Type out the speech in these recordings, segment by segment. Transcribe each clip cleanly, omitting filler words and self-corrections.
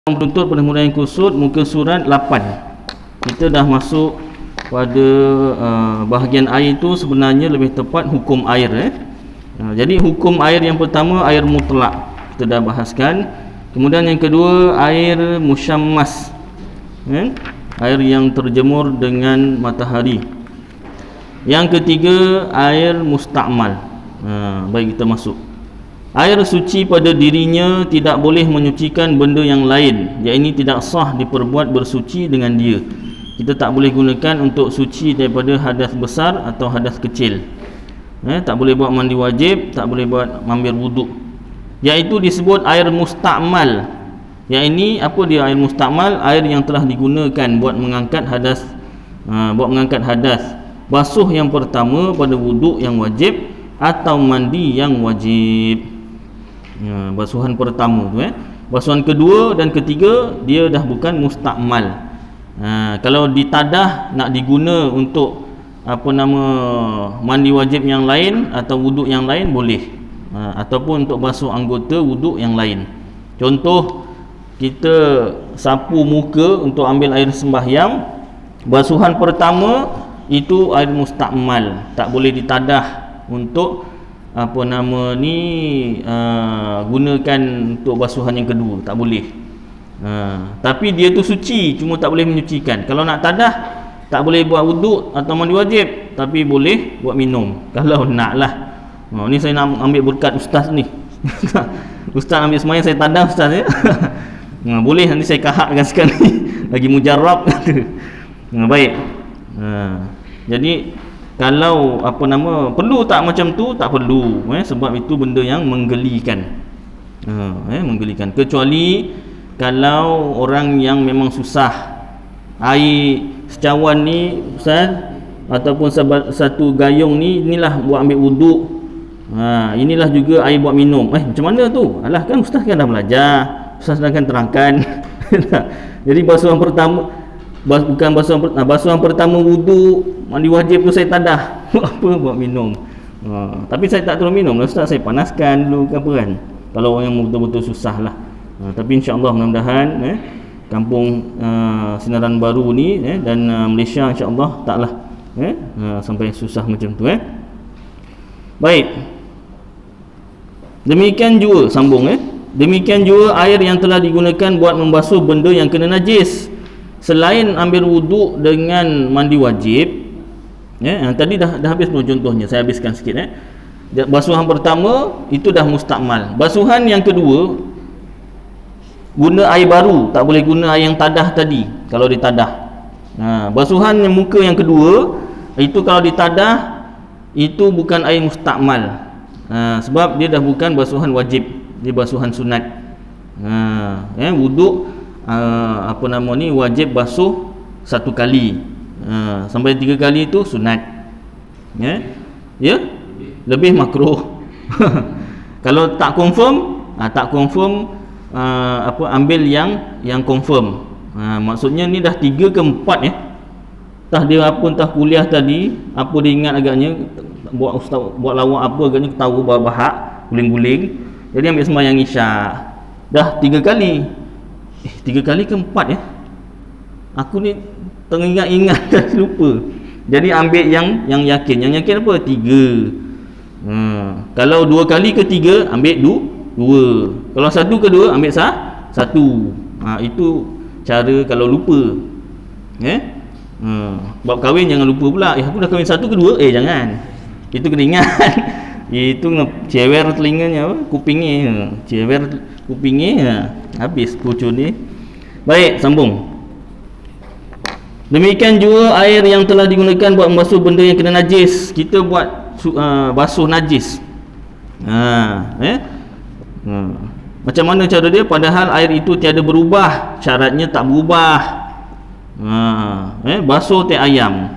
Penuntut Perhimpunan Kusut muka surat 8. Kita dah masuk pada bahagian air itu sebenarnya lebih tepat hukum air jadi hukum air yang pertama air mutlak kita dah bahaskan. Kemudian yang kedua air musyammas, air yang terjemur dengan matahari. Yang ketiga air mustakmal. Baik, kita masuk. Air suci pada dirinya tidak boleh menyucikan benda yang lain, iaitu tidak sah diperbuat bersuci dengan dia. Kita tak boleh gunakan untuk suci daripada hadas besar atau hadas kecil. Tak boleh buat mandi wajib, tak boleh buat ambil wuduk. Iaitu disebut air mustakmal. Yang ini apa dia air mustakmal? Air yang telah digunakan buat mengangkat hadas, basuh yang pertama pada wuduk yang wajib atau mandi yang wajib. Basuhan pertama tu basuhan kedua dan ketiga dia dah bukan mustakmal. Kalau ditadah nak diguna untuk mandi wajib yang lain atau wuduk yang lain boleh, ataupun untuk basuh anggota wuduk yang lain. Contoh, kita sapu muka untuk ambil air sembahyang, basuhan pertama itu air mustakmal, tak boleh ditadah untuk gunakan untuk basuhan yang kedua, tak boleh. Tapi dia tu suci, cuma tak boleh menyucikan. Kalau nak tadah, tak boleh buat wuduk atau mandi wajib, tapi boleh buat minum kalau nak lah. Ni saya nak ambil berkat ustaz ni. Ustaz ambil semayang, saya tadah ustaz ya. Boleh, nanti saya kahakkan sekali. Lagi mujarrab kata. Baik. Jadi kalau perlu tak macam tu? Tak perlu, sebab itu benda yang menggelikan. Menggelikan. Kecuali kalau orang yang memang susah, air secawan ni ustaz, ataupun satu gayung ni, inilah buat ambil wuduk, inilah juga air buat minum. Macam mana tu? Alah, kan ustaz kan dah belajar, ustaz dah kan terangkan. Jadi basuhan pertama, bukan basuhan pertama wuduk, mandi wajib tu saya tadah. Buat minum. Tapi saya tak terus minum lah ustaz, saya panaskan dulu ke apa kan, kalau orang yang betul-betul susah lah. Tapi insya-Allah mudah-mudahan kampung Sinaran Baru ni dan Malaysia insya-Allah taklah sampai susah macam tu. Baik. Demikian juga sambung demikian juga air yang telah digunakan buat membasuh benda yang kena najis, selain ambil wuduk dengan mandi wajib. Tadi dah habis belum contohnya, saya habiskan sikit. Basuhan pertama itu dah mustakmal. Basuhan yang kedua, guna air baru, tak boleh guna air yang tadah tadi kalau ditadah. Basuhan yang muka yang kedua itu kalau ditadah itu bukan air mustakmal, sebab dia dah bukan basuhan wajib, dia basuhan sunat. Wuduk wajib basuh satu kali, sampai 3 kali itu sunat. Lebih makruh. Kalau tak confirm, ambil yang confirm. Maksudnya ni dah 3 ke 4 Entah dia entah kuliah tadi apa dia ingat agaknya, buat lawak apa agaknya, tahu bahak guling-guling, jadi ambil sembahyang isyak dah 3 kali. 3 kali ke 4 aku ni teringat-ingat dah lupa. Jadi ambil yang yakin. Yang yakin apa? 3. Kalau 2 kali ke 3 ambil 2. Kalau 1 ke 2 ambil 1. Itu cara kalau lupa. Bab kahwin jangan lupa pula. Aku dah kahwin 1 ke 2? Jangan. Itu kena ingat. Itu cewer telinganya, kupingnya. Cewer kupingnya. Habis pucuk ni. Baik, sambung. Demikian juga air yang telah digunakan buat membasuh benda yang kena najis. Kita buat basuh najis. Macam mana cara dia? Padahal air itu tiada berubah, syaratnya tak berubah. Basuh teh ayam,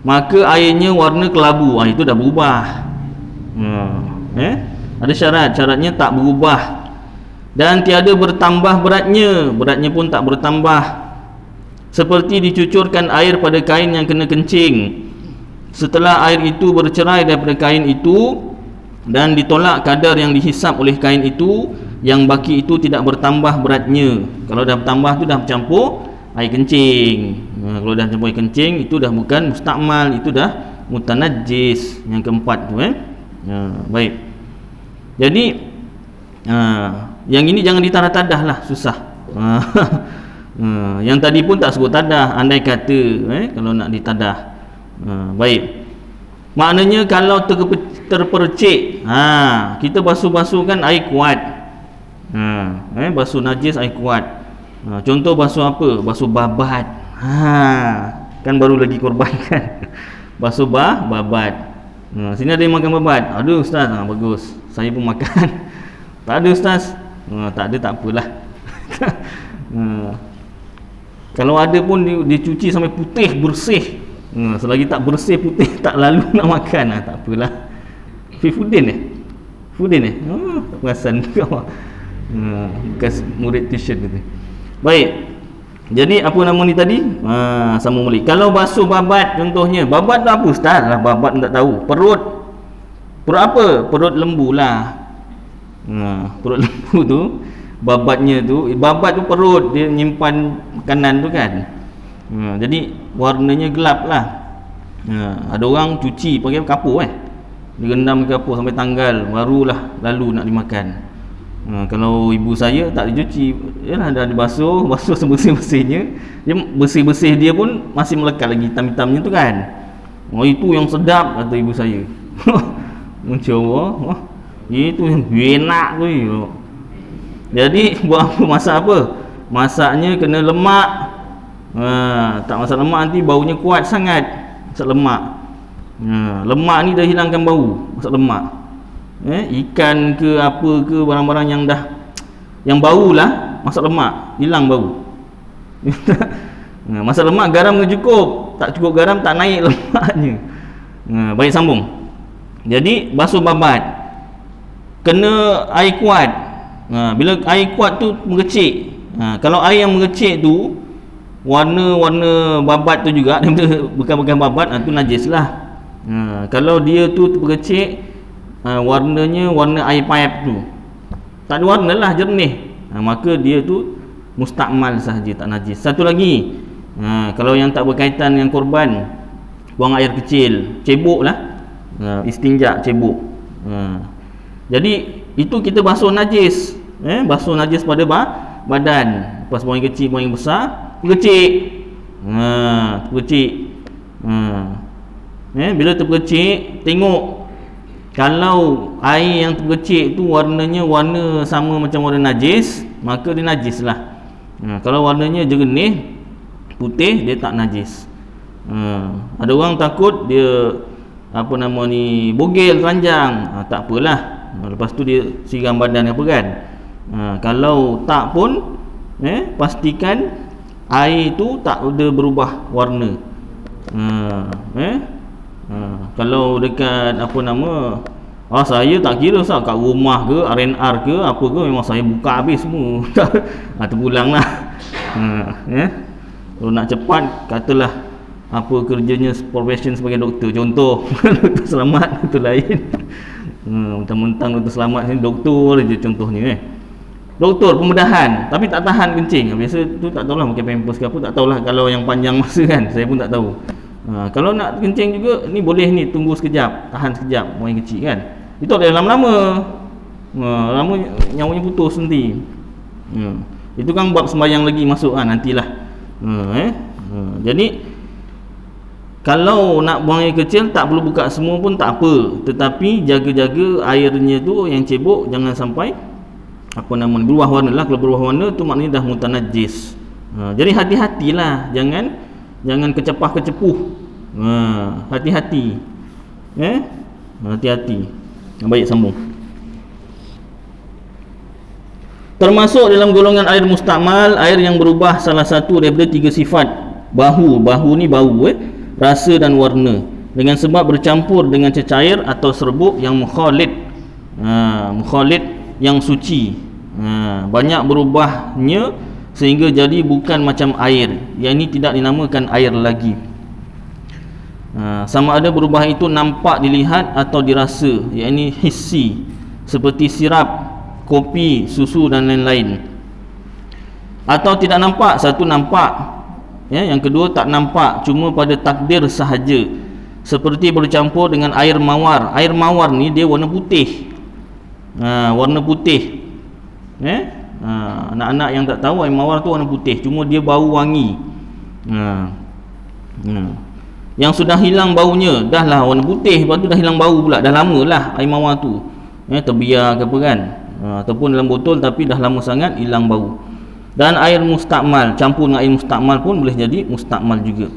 maka airnya warna kelabu, itu dah berubah. Ada syaratnya tak berubah, dan tiada bertambah beratnya pun tak bertambah. Seperti dicucurkan air pada kain yang kena kencing, setelah air itu bercerai daripada kain itu dan ditolak kadar yang dihisap oleh kain itu, yang baki itu tidak bertambah beratnya. Kalau dah bertambah tu dah bercampur air kencing. Kalau dah campur air kencing itu dah bukan mustakmal, itu dah mutanajjis. Yang keempat tu baik. Jadi yang ini jangan ditadah-tadah lah, susah. Yang tadi pun tak sebut tadah, andai kata kalau nak ditadah. Baik. Maknanya kalau terpercik, kita basuh-basuhkan air kuat. Basuh najis air kuat. Contoh basuh apa? Basuh babat. Kan baru lagi korban kan. Basuh babat. Sini ada yang makan babat. Aduh ustaz, bagus. Saya pun makan. Tak ada ustaz. Tak ada, tak apalah. Kalau ada pun dia cuci sampai putih, bersih. Selagi tak bersih, putih, tak lalu nak makan, tak apalah. Fudin tak perasan kau. Bekas murid tuition gitu. Baik. Jadi apa nama ni tadi? Sambung balik. Kalau basuh babat contohnya, babat tu apa ustaz? Babat tak tahu. Perut apa? Perut lembu lah. Perut lembu tu, babatnya tu, babat tu perut, dia nyimpan makanan tu kan. Jadi warnanya gelap lah. Ada orang cuci pakai kapur direndam kapur sampai tanggal, barulah lalu nak dimakan. Kalau ibu saya tak dicuci, yalah dah dibasuh sebersih-bersihnya, dia bersih-bersih dia pun masih melekat lagi hitam-hitamnya tu kan. Itu yang sedap kata ibu saya. Mencoba, itu yang enak tu. Jadi buat apa, masak apa? Masaknya kena lemak. Tak masak lemak nanti baunya kuat sangat. Masak lemak. Lemak ni dah hilangkan bau. Masak lemak. Ikan ke apa ke, barang-barang yang bau lah, masak lemak, hilang bau. Masak lemak garam kena cukup. Tak cukup garam tak naik lemaknya. Baik, sambung. Jadi basuh babat kena air kuat. Bila air kuat tu mengecik. Kalau air yang mengecik tu warna babat tu juga bekas-bekas babat, tu najis lah. Kalau dia tu terpercik, warnanya warna air paip tu tak ada warna lah, jernih, maka dia tu mustakmal sahaja, tak najis. Satu lagi, kalau yang tak berkaitan dengan korban, buang air kecil, cebok lah, istinja cebok. Jadi itu kita basuh najis, basuh najis pada badan. Lepas buang air kecil, buang air besar, terpercik. Bila terpercik, tengok kalau air yang terpercik tu warnanya warna sama macam warna najis, maka dia najis lah. Kalau warnanya jernih, putih, dia tak najis. Ada orang takut dia bogel, telanjang, tak apalah, lepas tu dia siram badan apa kan. Kalau tak pun pastikan air tu tak ada berubah warna. Kalau dekat saya tak kira kat rumah ke, R&R ke apa ke, memang saya buka habis semua. Terpulang lah. Kalau nak cepat, katalah apa kerjanya, profession sebagai doktor contoh. Doktor selamat itu lain. Mentang-mentang doktor selamat ni doktor je contohnya. Doktor pembedahan tapi tak tahan kencing. Biasa tu tak tahulah, pakai pampers ke apa, tak tahulah kalau yang panjang masa kan, saya pun tak tahu. Kalau nak kencing juga ni boleh ni, tunggu sekejap, tahan sekejap, buang air kecil kan. Itu tak lama-lama. Lama nyawanya putus nanti. Itu kan bab sembahyang lagi masuk kan, nantilah. Jadi kalau nak buang air kecil tak perlu buka semua pun tak apa, tetapi jaga-jaga airnya tu yang cebok jangan sampai berubah warna lah. Kalau berubah warna tu maknanya dah mutanajis. Jadi hati-hatilah, jangan kecepah-kecepuh. Hati-hati. Hati-hati. Baik, sambung. Termasuk dalam golongan air mustakmal, air yang berubah salah satu daripada tiga sifat. Bahu ni bau, rasa dan warna, dengan sebab bercampur dengan cecair atau serbuk yang mukhalid. Mukhalid yang suci. Banyak berubahnya sehingga jadi bukan macam air, yang ini tidak dinamakan air lagi. Sama ada berubah itu nampak, dilihat atau dirasa, yakni hissi, seperti sirap kopi, susu dan lain-lain. Atau tidak nampak, satu nampak, ya, yang kedua tak nampak, cuma pada takdir sahaja, seperti bercampur dengan air mawar. Air mawar ni dia warna putih, warna putih, anak-anak yang tak tahu, air mawar tu warna putih, cuma dia bau wangi. Yang sudah hilang baunya, dah lah warna putih, lepas tu dah hilang bau pula, dah lama lah air mawar tu, terbiar ke apa kan, ataupun dalam botol tapi dah lama sangat hilang bau. Dan air mustakmal, campur dengan air mustakmal pun boleh jadi mustakmal juga.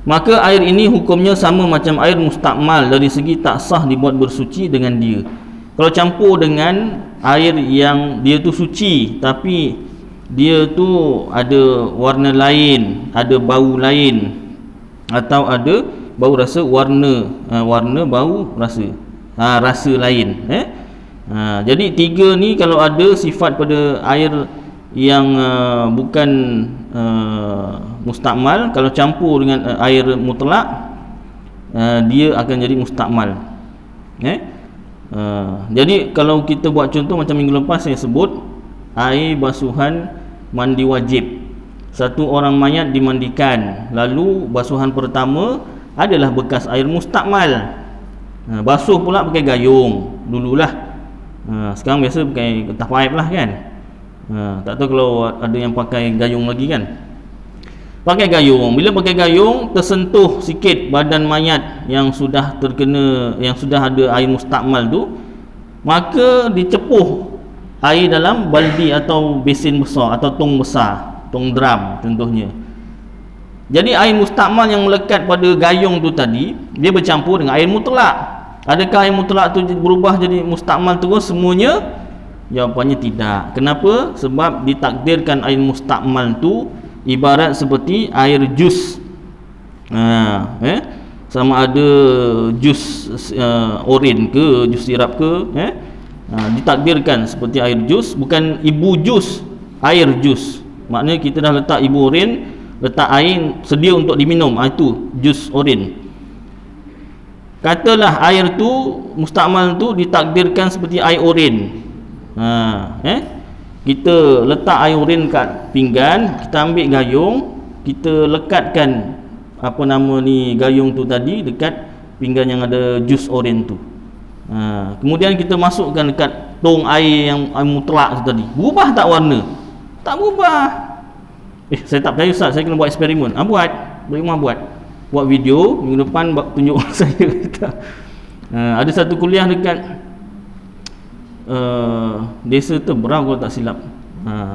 Maka air ini hukumnya sama macam air mustakmal dari segi tak sah dibuat bersuci dengan dia. Kalau campur dengan air yang dia tu suci tapi dia tu ada warna lain, ada bau lain, atau ada bau rasa, warna bau rasa, rasa lain, jadi tiga ni kalau ada sifat pada air yang bukan mustakmal, kalau campur dengan air mutlak, dia akan jadi mustakmal. Jadi kalau kita buat contoh macam minggu lepas saya sebut, air basuhan mandi wajib, satu orang mayat dimandikan, lalu basuhan pertama adalah bekas air mustakmal, basuh pula pakai gayung dululah. Sekarang biasa pakai getah pipe lah kan. Tak tahu kalau ada yang pakai gayung lagi kan. Pakai gayung, bila pakai gayung tersentuh sikit badan mayat yang sudah terkena, yang sudah ada air mustakmal tu, maka dicepuh air dalam baldi atau besin besar atau tong besar, tong drum contohnya. Jadi air mustakmal yang melekat pada gayung tu tadi, dia bercampur dengan air mutlak. Adakah air mutlak tu berubah jadi mustakmal terus semuanya? Jawapannya tidak. Kenapa? Sebab ditakdirkan air mustakmal tu ibarat seperti air jus. Sama ada jus oren ke, jus sirap ke, ditakdirkan seperti air jus, bukan ibu jus, air jus. Maknanya kita dah letak ibu oren, letak air sedia untuk diminum, itu jus oren. Katalah air tu mustakmal tu ditakdirkan seperti air oren. Kita letak air oren kat pinggan, kita ambil gayung, kita lekatkan gayung tu tadi dekat pinggan yang ada jus oren tu. Kemudian kita masukkan dekat tong air yang air mutlak tu tadi. Berubah tak warna? Tak berubah. Saya tak percaya Ustaz, saya kena buat eksperimen. Buat, beri rumah buat video, minggu depan tunjuk saya. Ada satu kuliah dekat desa Tebrau kalau tak silap.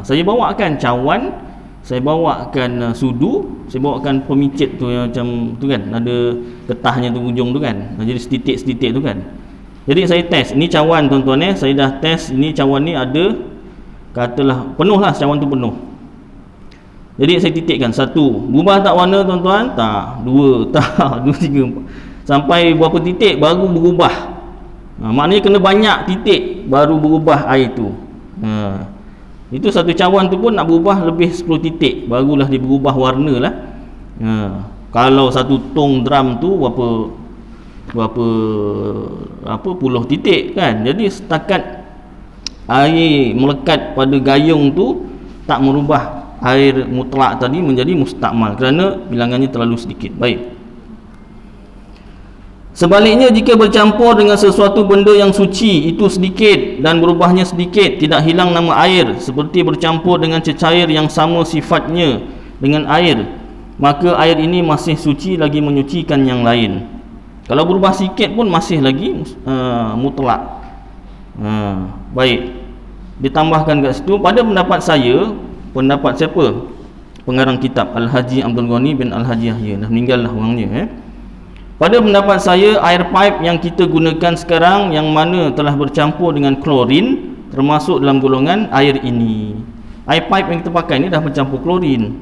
Saya bawakan cawan, saya bawakan sudu, saya bawakan pemicit tu yang macam tu kan, ada getahnya tu ujung tu kan, jadi setitik-setitik tu kan. Jadi saya test, ini cawan tuan-tuan, saya dah test, ini cawan ni ada, katalah penuh lah, cawan tu penuh. Jadi saya titikkan, satu, berubah tak warna tuan-tuan? Tak. Dua, tak. Dua, tiga, empat, sampai berapa titik baru berubah. Maknanya kena banyak titik baru berubah air tu. Itu satu cawan tu pun nak berubah lebih 10 titik barulah dia berubah warna lah. Kalau satu tong drum tu berapa puluh titik kan. Jadi setakat air melekat pada gayung tu tak merubah air mutlak tadi menjadi mustakmal kerana bilangannya terlalu sedikit. Baik. Sebaliknya, jika bercampur dengan sesuatu benda yang suci itu sedikit dan berubahnya sedikit, tidak hilang nama air, seperti bercampur dengan cecair yang sama sifatnya dengan air, maka air ini masih suci lagi menyucikan yang lain. Kalau berubah sikit pun masih lagi mutlak. Baik. Ditambahkan kat situ, pada pendapat saya, pendapat siapa? Pengarang kitab Al-Haji Abdul Ghani bin Al-Haji Yahya, dah meninggal lah orangnya. Pada pendapat saya, air pipe yang kita gunakan sekarang yang mana telah bercampur dengan klorin termasuk dalam golongan air ini. Air pipe yang kita pakai ni dah bercampur klorin.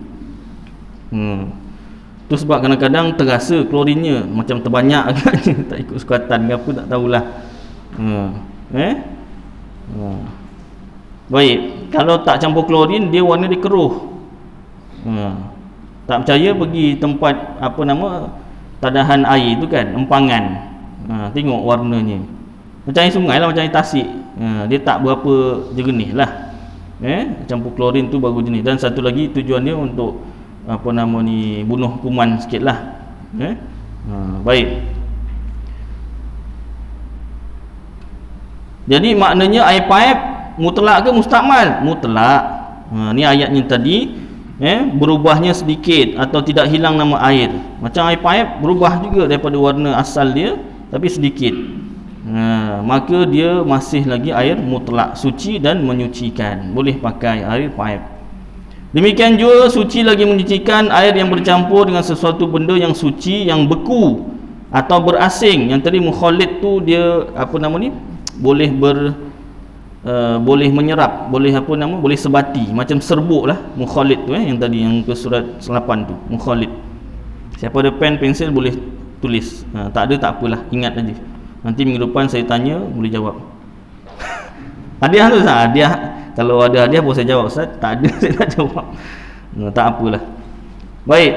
Tu sebab kadang-kadang terasa klorinnya macam terbanyak agaknya, tak ikut sukatan ke apa, tak tahulah. Baik, kalau tak campur klorin dia warna dia keruh. Tak percaya pergi tempat tadahan air tu kan, empangan. Tengok warnanya macam air sungai lah, macam air tasik. dia tak berapa jernih lah. Campur klorin tu baru jernih. Dan satu lagi tujuan dia untuk bunuh kuman sikit lah. Baik. Jadi maknanya air paip mutlak ke mustakmal? Mutlak. Ni ayatnya tadi, berubahnya sedikit atau tidak hilang nama air. Macam air paip berubah juga daripada warna asal dia, tapi sedikit. Maka dia masih lagi air mutlak, suci dan menyucikan. Boleh pakai air paip. Demikian juga suci lagi menyucikan air yang bercampur dengan sesuatu benda yang suci, yang beku atau berasing. Yang tadi mukhalid tu dia boleh boleh menyerap, boleh boleh sebati, macam serbuk lah mukhalid tu, yang tadi yang ke surat 8 tu, mukhalid. Siapa ada pen pensel boleh tulis. Tak ada tak apalah, ingat aja. Nanti minggu depan saya tanya boleh jawab. Hadiah tu Ustaz, hadiah. Kalau ada hadiah boleh saya jawab Ustaz, tak ada saya tak jawab. Tak apalah. Baik.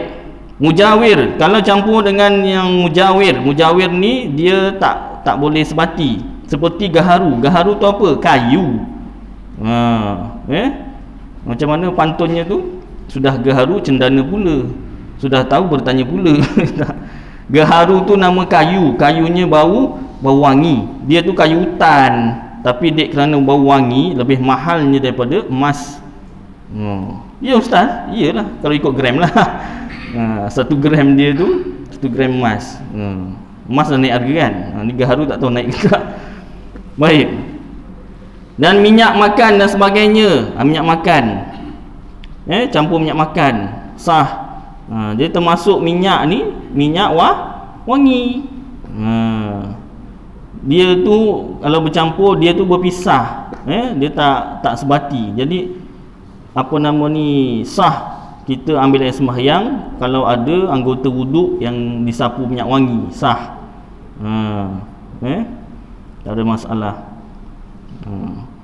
Mujawir, kalau campur dengan yang mujawir ni dia tak boleh sebati. Seperti gaharu. Gaharu tu apa? Kayu. Macam mana pantunnya tu? Sudah gaharu cendana pula. Sudah tahu bertanya pula. Gaharu tu nama kayu. Kayunya bau wangi. Dia tu kayu hutan. Tapi dek kerana bau wangi lebih mahalnya daripada emas. Ya Ustaz? Iyalah kalau ikut gram lah. 1 gram dia tu 1 gram emas. Emas dah naik harga kan? Ni gaharu tak tahu naik ke tak. Baik. Dan minyak makan dan sebagainya. Minyak makan, campur minyak makan, sah. Dia termasuk minyak ni, minyak wangi. Dia tu kalau bercampur dia tu berpisah. Dia tak sebati. Jadi sah. Kita ambil air sembahyang kalau ada anggota wuduk yang disapu minyak wangi, sah. Tak ada masalah.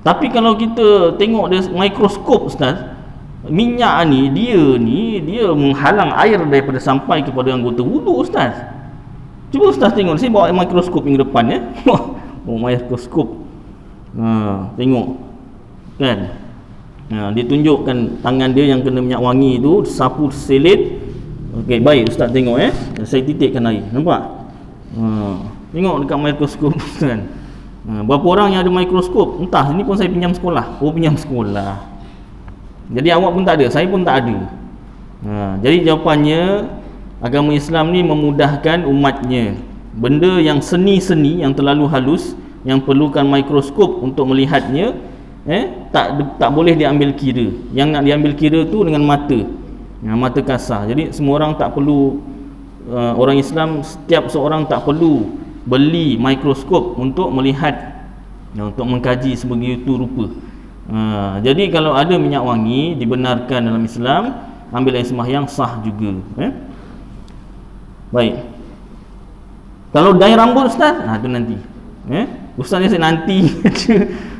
Tapi kalau kita tengok dia mikroskop Ustaz, minyak ni dia menghalang air daripada sampai kepada anggota wuduk Ustaz. Cuba Ustaz tengok, saya bawa mikroskop minggu depan ya. Mikroskop. Tengok. Kan? Dia tunjukkan tangan dia yang kena minyak wangi tu, sapu selit. Okey, baik Ustaz tengok saya titikkan air. Nampak? Tengok dekat mikroskop kan. Berapa orang yang ada mikroskop? Entah, ini pun saya pinjam sekolah. Pinjam sekolah. Jadi awak pun tak ada, saya pun tak ada. Jadi jawapannya, agama Islam ni memudahkan umatnya. Benda yang seni-seni, yang terlalu halus, yang perlukan mikroskop untuk melihatnya, tak boleh diambil kira. Yang nak diambil kira tu dengan mata, mata kasar. Jadi semua orang tak perlu, orang Islam setiap seorang tak perlu beli mikroskop untuk melihat, untuk mengkaji sebegitu rupa. Jadi kalau ada minyak wangi dibenarkan dalam Islam, ambil air sembahyang sah juga. Baik. Kalau dai rambut Ustaz, tu nanti. Ustaz ni saya nanti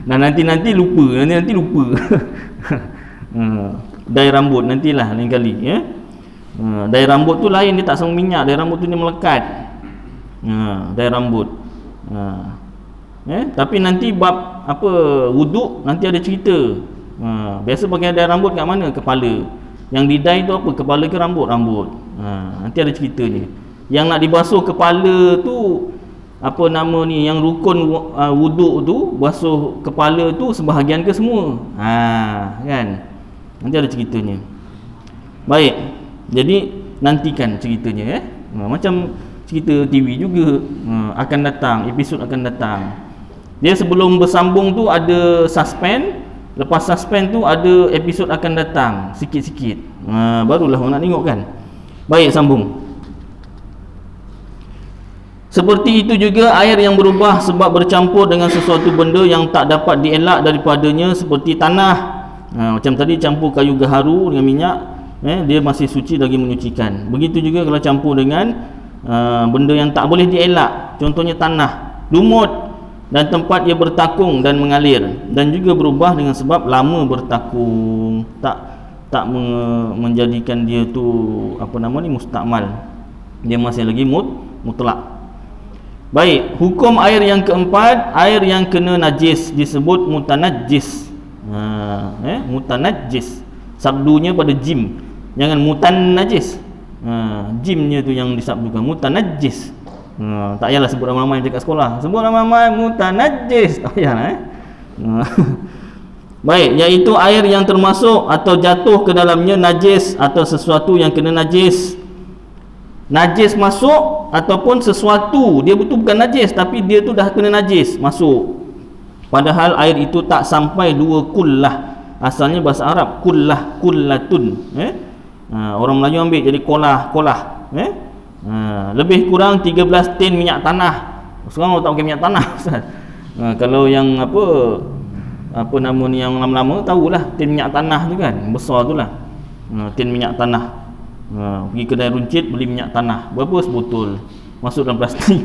dan nanti lupa, nanti lupa. Dai rambut nantilah lain kali. Dai rambut tu lain, dia tak sama minyak. Dai rambut tu dia melekat. Dai rambut. Tapi nanti bab wuduk nanti ada cerita. Biasa pakai dai rambut kat mana? Kepala. Yang didai tu apa? Kepala ke rambut? Rambut. Nanti ada ceritanya. Yang nak dibasuh kepala tu yang rukun wuduk tu, basuh kepala tu sebahagian ke semua? Kan? Nanti ada ceritanya. Baik. Jadi nantikan ceritanya macam cerita TV juga akan datang, episod akan datang. Dia sebelum bersambung tu ada suspend, lepas suspend tu ada episod akan datang sikit-sikit. Barulah orang nak tengok kan. Baik, sambung. Seperti itu juga air yang berubah sebab bercampur dengan sesuatu benda yang tak dapat dielak daripadanya, seperti tanah. Macam tadi campur kayu gaharu dengan minyak, dia masih suci lagi menyucikan. Begitu juga kalau campur dengan benda yang tak boleh dielak, contohnya tanah, lumut, dan tempat ia bertakung dan mengalir, dan juga berubah dengan sebab lama bertakung, tak menjadikan dia tu mustakmal, dia masih lagi mutlak. Baik, hukum air yang keempat, air yang kena najis disebut mutanajjis. Mutanajjis. Sabdunya pada jim. Jangan mutan najis. Jimnya tu yang disabdukan mutanajjis. Tak payahlah sebut ramai-ramai dekat sekolah. Sebut ramai-ramai mutanajjis. Tak payahlah Baik, iaitu air yang termasuk atau jatuh ke dalamnya najis atau sesuatu yang kena najis. Najis masuk ataupun sesuatu dia betul bukan najis tapi dia tu dah kena najis masuk. Padahal air itu tak sampai 2 kullah. Asalnya bahasa Arab kullah, kullatun. Orang Melayu ambil jadi kolah. Lebih kurang 13 tin minyak tanah. Sekarang orang tak pakai minyak tanah. Kalau yang apa nama ni yang lama-lama tahulah tin minyak tanah tu kan, besar tu lah. Tin minyak tanah. Pergi kedai runcit beli minyak tanah berapa sebotol masuk dalam plastik.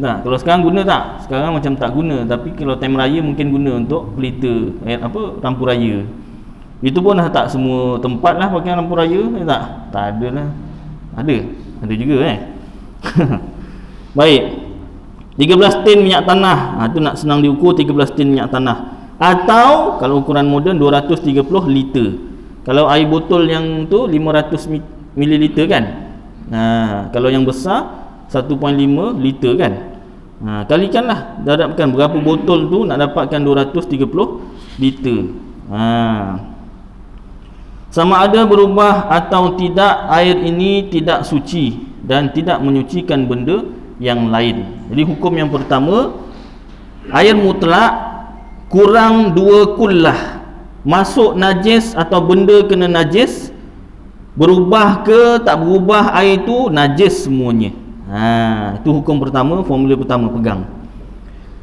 Tak? Kalau sekarang guna tak? Sekarang macam tak guna, tapi kalau time raya mungkin guna untuk pelita lampu raya. Itu pun dah tak semua tempat lah pakai lampu raya. Tak ada lah. Ada juga Baik, 13 tin minyak tanah. Tu nak senang diukur, 13 tin minyak tanah. Atau kalau ukuran moden 230 liter. Kalau air botol yang tu 500 ml kan. Kalau yang besar 1.5 liter kan. Kalikanlah, dapatkan berapa botol tu nak dapatkan 230 liter. Sama ada berubah atau tidak, air ini tidak suci dan tidak menyucikan benda yang lain. Jadi hukum yang pertama, air mutlak kurang 2 kullah, masuk najis atau benda kena najis, berubah ke tak berubah, air itu najis semuanya. Itu hukum pertama, formula pertama pegang.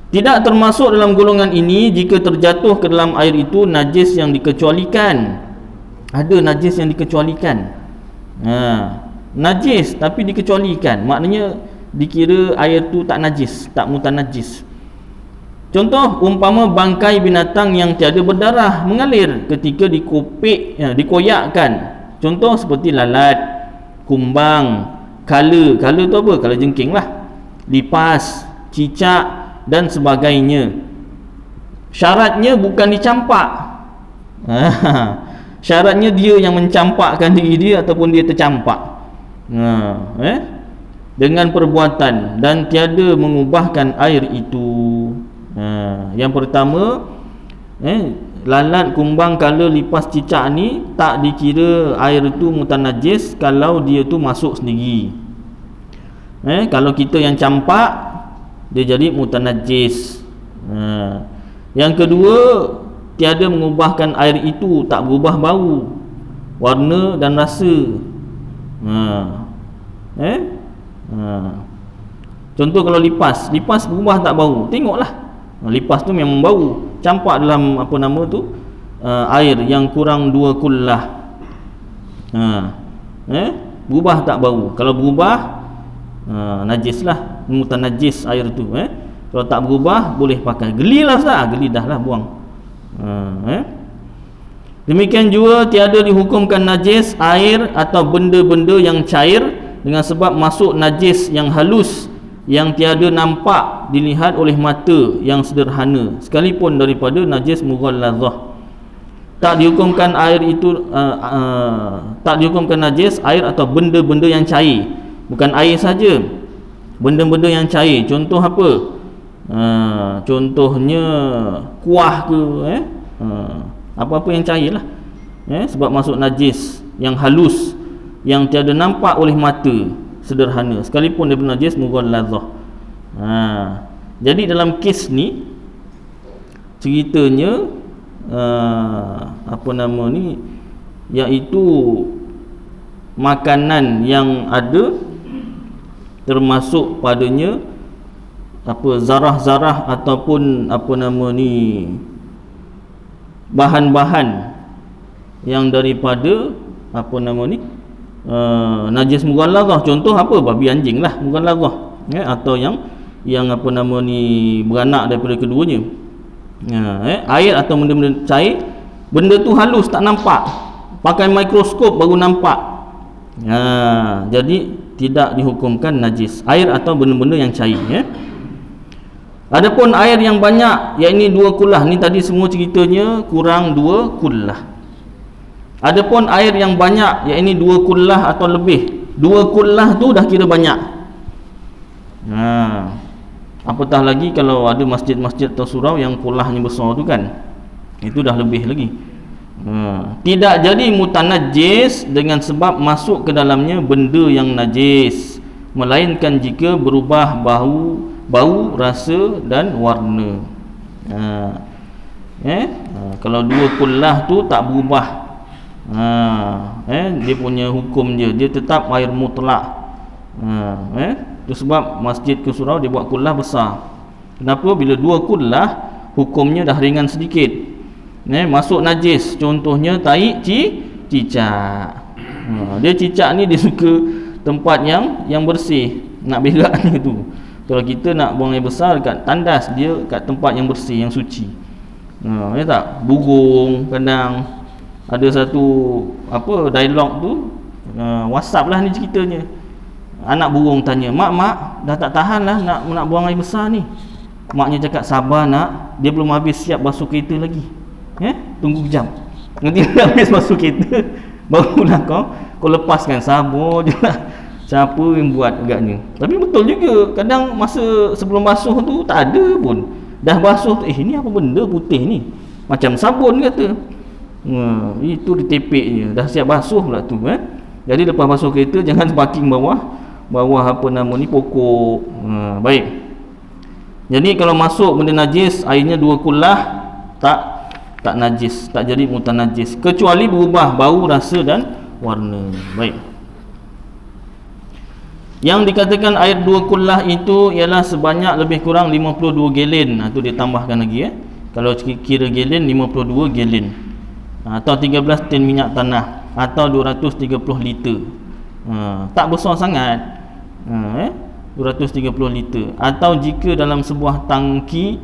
Tidak termasuk dalam golongan ini jika terjatuh ke dalam air itu najis yang dikecualikan. Ada najis yang dikecualikan. Najis tapi dikecualikan, maknanya dikira air tu tak najis, tak mutanajis. Contoh, umpama bangkai binatang yang tiada berdarah mengalir ketika dikoyakkan. Contoh seperti lalat, kumbang, kala tu apa? Kala jengking lah, lipas, cicak dan sebagainya. Syaratnya bukan dicampak. Syaratnya dia yang mencampakkan diri dia ataupun dia tercampak dengan perbuatan dan tiada mengubahkan air itu. Yang pertama, lalat, kumbang, kala, lipas, cicak ni tak dikira air tu mutanajis kalau dia tu masuk sendiri. Kalau kita yang campak, dia jadi mutanajis. Yang kedua, tiada mengubahkan air itu, tak berubah bau, warna dan rasa. Contoh kalau lipas berubah tak bau, tengoklah. Lipas tu memang bau, campak dalam air yang kurang 2 kullah. Berubah tak bau? Kalau berubah, najislah, mutanajis air tu. Kalau tak berubah, boleh pakai. Gelilah Ustaz, geli dah lah, buang. Demikian juga tiada dihukumkan najis air atau benda-benda yang cair dengan sebab masuk najis yang halus yang tiada nampak dilihat oleh mata yang sederhana, sekalipun daripada najis mughallazah. Tak dihukumkan air itu tak dihukumkan najis air atau benda-benda yang cair. Bukan air saja, benda-benda yang cair. Contoh apa? Contohnya kuah ke, apa-apa yang cair lah, sebab masuk najis yang halus yang tiada nampak oleh mata sederhana, sekalipun dia najis mughallazah. Jadi dalam kes ni ceritanya iaitu makanan yang ada termasuk padanya zarah-zarah ataupun bahan-bahan yang daripada najis mughallazah. Contoh apa? Babi anjing lah mughallazah, atau yang beranak daripada keduanya. Air atau benda-benda cair, benda tu halus tak nampak, pakai mikroskop baru nampak. Jadi tidak dihukumkan najis. Air atau benda-benda yang cair, ya. Adapun air yang banyak, yakni 2 kullah, ni tadi semua ceritanya kurang 2 kullah. Adapun air yang banyak, yakni 2 kullah atau lebih, 2 kullah tu dah kira banyak. Apatah lagi kalau ada masjid-masjid atau surau yang kullahnya besar tu kan, itu dah lebih lagi. Tidak jadi mutanajis dengan sebab masuk ke dalamnya benda yang najis, melainkan jika berubah bau, rasa dan warna. Kalau 2 kullah tu tak berubah, dia punya hukum dia tetap air mutlak. Itu sebab masjid ke surau dia buat kullah besar. Kenapa? Bila 2 kullah hukumnya dah ringan sedikit. Masuk najis, contohnya tahi cicak. Dia cicak ni dia suka tempat yang bersih, nak berak ni tu. Kalau kita nak buang air besar dekat tandas, dia kat tempat yang bersih, yang suci. Ya tak? Burung kadang ada satu dialog tu, WhatsApp lah ni ceritanya. Anak burung tanya, mak dah tak tahan lah nak buang air besar ni. Maknya cakap, sabar nak, dia belum habis siap basuh kereta lagi. Tunggu kejap, nanti dia habis basuh kereta barulah kau lepaskan. Sabar je lah. Siapa yang buat agaknya. Tapi betul juga, kadang masa sebelum basuh tu tak ada pun, dah basuh tu, ni apa benda putih ni, macam sabun kata. Itu ditepek je, dah siap basuh pula tu. Jadi lepas basuh kereta jangan parking bawah pokok. Baik. Jadi kalau masuk benda najis, airnya 2 kullah, tak najis, tak jadi mutanajis, kecuali berubah bau, rasa dan warna. Baik. Yang dikatakan air 2 kullah itu ialah sebanyak lebih kurang 52 gallon. Itu dia tambahkan lagi, kalau kira gallon, 52 gallon, atau 13 tin minyak tanah, atau 230 liter. Tak besar sangat, 230 liter. Atau jika dalam sebuah tangki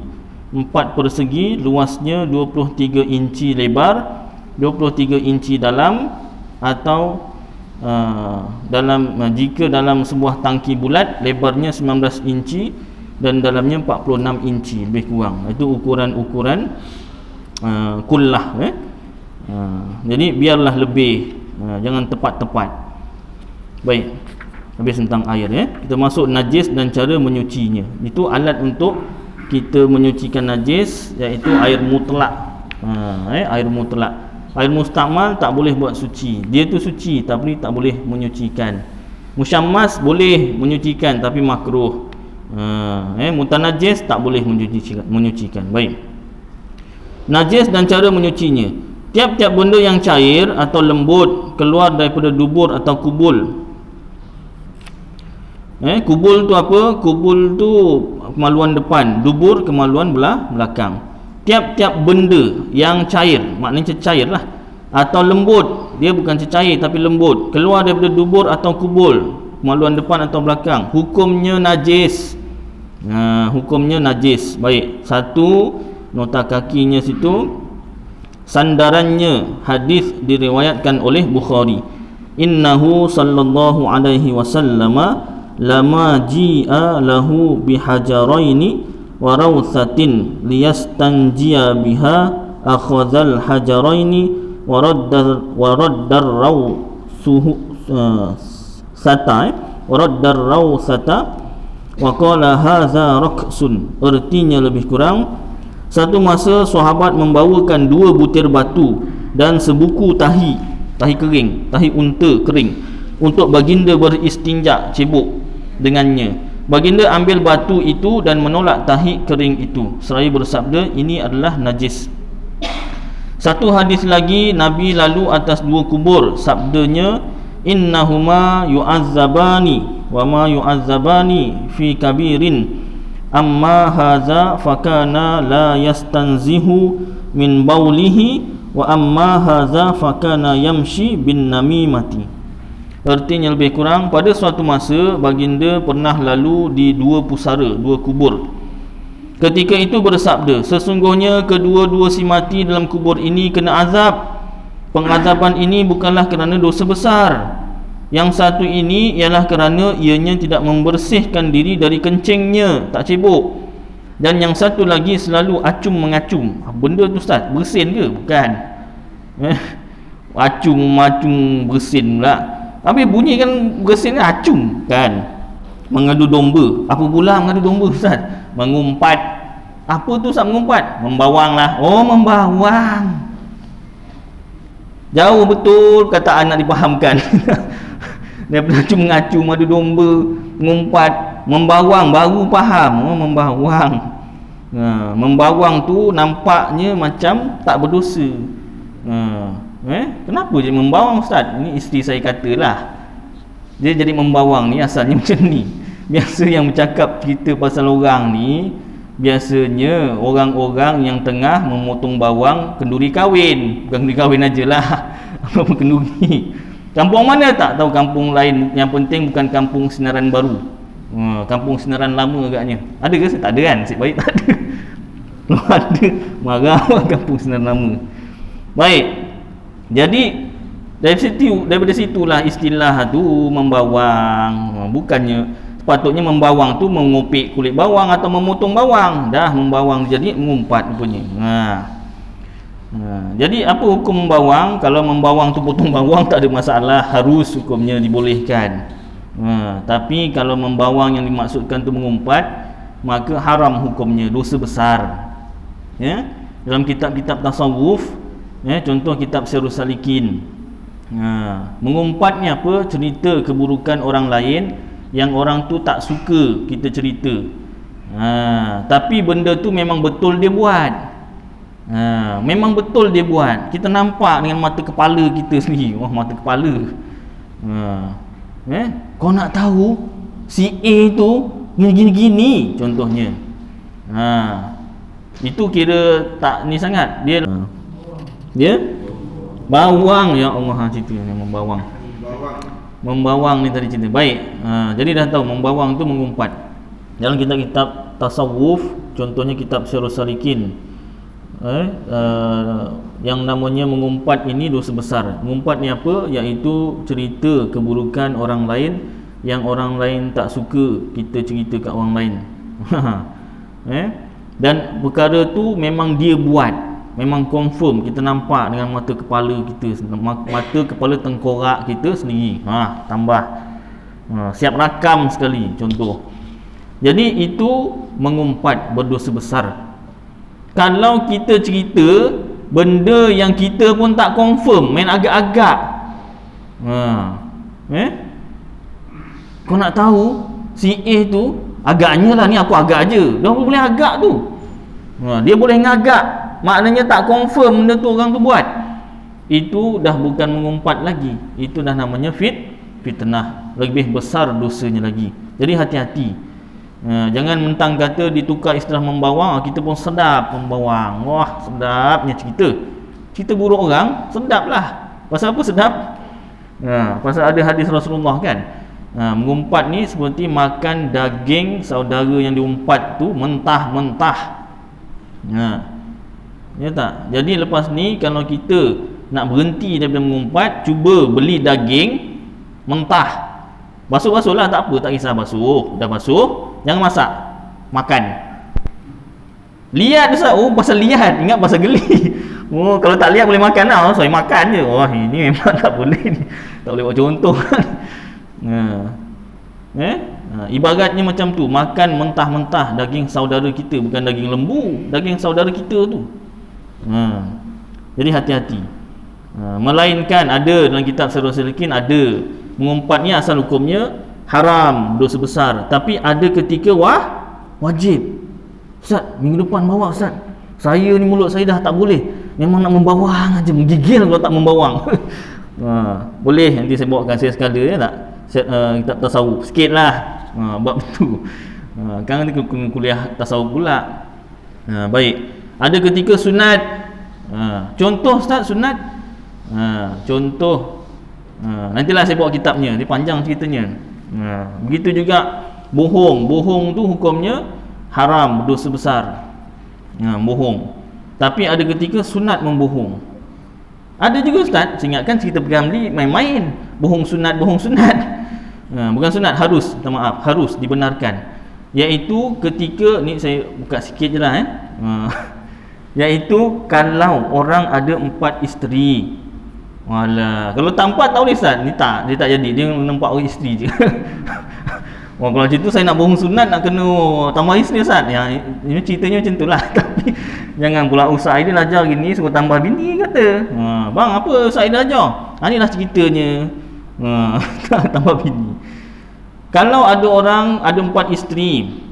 4 persegi, luasnya 23 inci lebar, 23 inci dalam, atau jika dalam sebuah tangki bulat, lebarnya 19 inci dan dalamnya 46 inci lebih kurang. Itu ukuran-ukuran kullah. Jadi biarlah lebih, jangan tepat-tepat. Baik, habis tentang air. Kita masuk najis dan cara menyucinya. Itu alat untuk kita menyucikan najis, iaitu air mutlak. Air mutlak. Air mustakmal tak boleh buat suci. Dia tu suci tapi tak boleh menyucikan. Musyammas boleh menyucikan tapi makruh. Mutanajis tak boleh menyucikan. Baik. Najis dan cara menyucinya. Tiap-tiap benda yang cair atau lembut keluar daripada dubur atau kubul. Kubul tu apa? Kubul tu kemaluan depan, dubur kemaluan belakang. Tiap-tiap benda yang cair, maknanya cair lah, atau lembut, dia bukan cecair tapi lembut, keluar daripada dubur atau kubul, kemaluan depan atau belakang, hukumnya najis. Hukumnya najis. Baik, satu nota kakinya situ, sandarannya hadis diriwayatkan oleh Bukhari. Innahu sallallahu alaihi wasallam lama ji'a lahu bihajaraini wa rawthatin liyastanjiya biha akhadhal hajaraini wa raddar rawsata wa qala hadza raqsun. Artinya lebih kurang, satu masa sahabat membawakan 2 butir batu dan sebuku tahi kering, tahi unta kering untuk baginda beristinja, cebok dengannya. Baginda ambil batu itu dan menolak tahi kering itu seraya bersabda, ini adalah najis. Satu hadis lagi, Nabi lalu atas 2 kubur, sabdanya, innahuma yu'azzabani wa ma yu'azzabani fi kabirin amma haza fakana la yastanzihu min baulihi wa amma haza fakana yamshi bin namimati. Artinya lebih kurang, pada suatu masa baginda pernah lalu di 2 pusara, 2 kubur. Ketika itu bersabda, sesungguhnya kedua-dua si mati dalam kubur ini kena azab. Pengazaban ini bukanlah kerana dosa besar, Yang satu ini ialah kerana ianya tidak membersihkan diri dari kencingnya, tak cebok. Dan yang satu lagi selalu acum mengacum. Benda tu Ustaz, bersin ke? Bukan. Acum bersin pula. Habis bunyi kan bersin kan acum kan. Mengadu domba. Apa pula mengadu domba Ustaz? Mengumpat. Apa tu Ustaz mengumpat? Membawang lah. Oh, membawang. Jauh betul kataan nak dipahamkan. Daripada acum-ngacum, mengadu domba, mengumpat, membawang, baru faham. Oh, membawang. Membawang tu nampaknya macam tak berdosa. Kenapa jadi membawang Ustaz? Ini isteri saya katalah. Dia jadi membawang ni asalnya macam ni. Biasa yang bercakap cerita pasal orang ni, biasanya orang-orang yang tengah memotong bawang kenduri kahwin. Bukan kenduri kahwin ajalah. Apa kenduri. Kampung mana tak tahu, kampung lain. Yang penting bukan kampung Sinaran Baru. Kampung Sinaran lama agaknya. Ada ke? Tak ada kan? Nasib baik tak ada. Kalau ada, marah kampung Sinaran lama. Baik. Jadi daripada situlah istilah tu membawang. Bukannya sepatutnya membawang tu mengupik kulit bawang atau memotong bawang. Dah membawang jadi mengumpat rupanya. Jadi apa hukum membawang? Kalau membawang tu potong bawang tak ada masalah, harus hukumnya dibolehkan. Tapi kalau membawang yang dimaksudkan tu mengumpat, maka haram hukumnya, dosa besar. Ya, dalam kitab-kitab tasawuf, contoh kitab Sirrus Salikin, mengumpatnya apa? Cerita keburukan orang lain yang orang tu tak suka kita cerita. Tapi benda tu memang betul dia buat. Memang betul dia buat. Kita nampak dengan mata kepala kita sendiri. Wah, mata kepala. Kau nak tahu si A tu gini-gini contohnya. Itu kira tak ni sangat. Dia bawang, ya Allah, cerita memang bawang. Membawang ni tadi cerita. Baik. Jadi dah tahu membawang tu mengumpat. Dalam kitab-kitab tasawuf, contohnya kitab Sirrus Salikin, yang namanya mengumpat ini dosa besar. Mengumpat ni apa? Iaitu cerita keburukan orang lain yang orang lain tak suka kita cerita kat orang lain. Dan perkara tu memang dia buat, memang confirm, kita nampak dengan mata kepala kita, mata kepala tengkorak kita sendiri. Tambah siap rakam sekali contoh. Jadi itu mengumpat, berdosa besar. Kalau kita cerita benda yang kita pun tak confirm, main agak-agak. Kau nak tahu si A tu, agaknya lah ni, aku agak je. Dia boleh agak tu. Dia boleh ngagak, maknanya tak confirm benda tu orang tu buat. Itu dah bukan mengumpat lagi. Itu dah namanya fitnah. Lebih besar dosanya lagi. Jadi hati-hati. Jangan mentang kata ditukar istilah membawang, kita pun sedap membawang. Wah, sedapnya cerita buruk orang, sedap lah. Pasal apa sedap? Pasal ada hadis Rasulullah kan. Mengumpat ni seperti makan daging saudara yang diumpat tu mentah-mentah. Ya tak? Jadi lepas ni kalau kita nak berhenti daripada mengumpat, cuba beli daging mentah. Basuh-basuh lah, tak apa, tak kisah basuh. Dah basuh, jangan masak, makan. Lihat Ustaz, pasal lihat, ingat pasal geli. Kalau tak lihat boleh makan lah. Saya makan je. Wah, ini memang tak boleh ni. Tak boleh buat contoh. Ibaratnya macam tu, makan mentah-mentah daging saudara kita, bukan daging lembu, daging saudara kita tu. Jadi hati-hati. Melainkan ada dalam kitab Sirrus Salikin, ada mengumpat ni asal hukumnya haram, dosa besar. Tapi ada ketika wajib. Ustaz, minggu depan bawa Ustaz. Saya ni mulut saya dah tak boleh. Memang nak membawang aja, menggigil kalau tak membawang. Boleh nanti saya bawakan saya sekala, ya tak? Kitab tasawuf sikit lah. Buat betul. Kan nanti kuliah tasawuf pula. Baik. Ada ketika sunat. Contoh Ustaz sunat. Contoh. Nantilah saya bawa kitabnya, dia panjang ceritanya. Begitu juga bohong. Bohong tu hukumnya haram, berdosa besar. Bohong. Tapi ada ketika sunat membohong. Ada juga Ustaz, saya ingatkan cerita Ramli main-main, bohong sunat. Bukan sunat, harus, minta maaf, harus dibenarkan. Iaitu ketika ni saya buka sikit je lah iaitu kalau orang ada 4 isteri. Walah, kalau tak 4 tak boleh Ustaz. Ni tak, dia tak jadi, dia nampak orang isteri je. Kalau macam tu saya nak bohong sunat nak kena tambah isteri Ustaz. Ini ceritanya macam tu lah. Tapi jangan pula Ustaz Aidil ajar gini suruh tambah bini kata. Bang apa Ustaz Aidil ajar? Inilah ceritanya. Tambah bini. Kalau ada orang ada 4 isteri,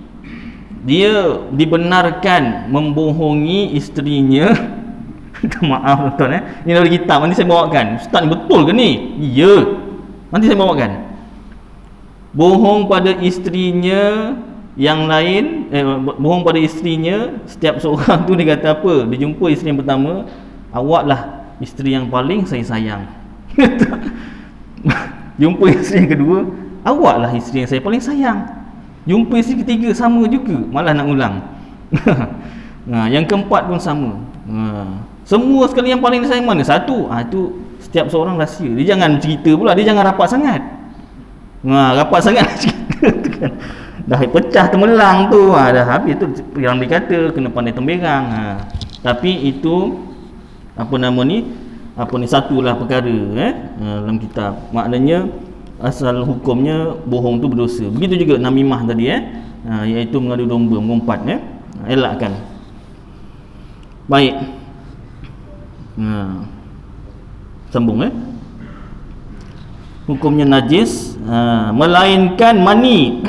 dia dibenarkan membohongi isterinya. Maaf tuan ni dari kitab, nanti saya bawakan. Ustaz ni betul ke ni? Ya, nanti saya bawakan. Bohong pada isterinya yang lain, bohong pada isterinya, setiap seorang tu dia kata apa? Dia jumpa isteri yang pertama, awaklah isteri yang paling saya sayang. Jumpa isteri yang kedua, awaklah isteri yang saya paling sayang. Jumpa isteri ketiga sama juga, malah nak ulang. Yang keempat pun sama. Semua sekali yang paling disayang mana? Satu. Itu setiap seorang rahsia. Dia jangan cerita pula, dia jangan rapat sangat. Rapat sangat cerita tu kan, dah pecah temelang tu, dah habis tu yang dikata kena pandai temberang. Tapi itu satulah perkara dalam kitab. Maknanya asal hukumnya bohong tu berdosa. Begitu juga namimah tadi iaitu mengadu domba, mengumpat elakkan. Baik. Sambung hukumnya najis, melainkan mani.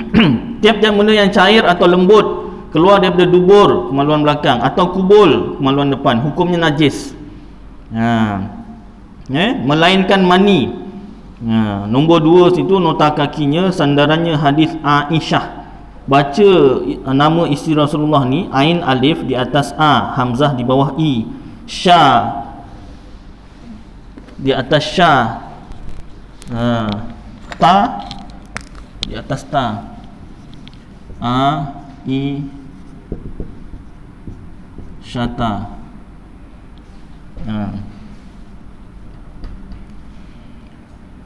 Tiap-tiap benda yang cair atau lembut keluar daripada dubur kemaluan belakang atau kubul kemaluan depan, hukumnya najis. Melainkan mani. Nombor 2 situ nota kakinya, sandarannya hadis Aisyah. Baca nama isteri Rasulullah ni, ain alif di atas a, hamzah di bawah i, sya di atas sya, ta di atas ta, a i syata.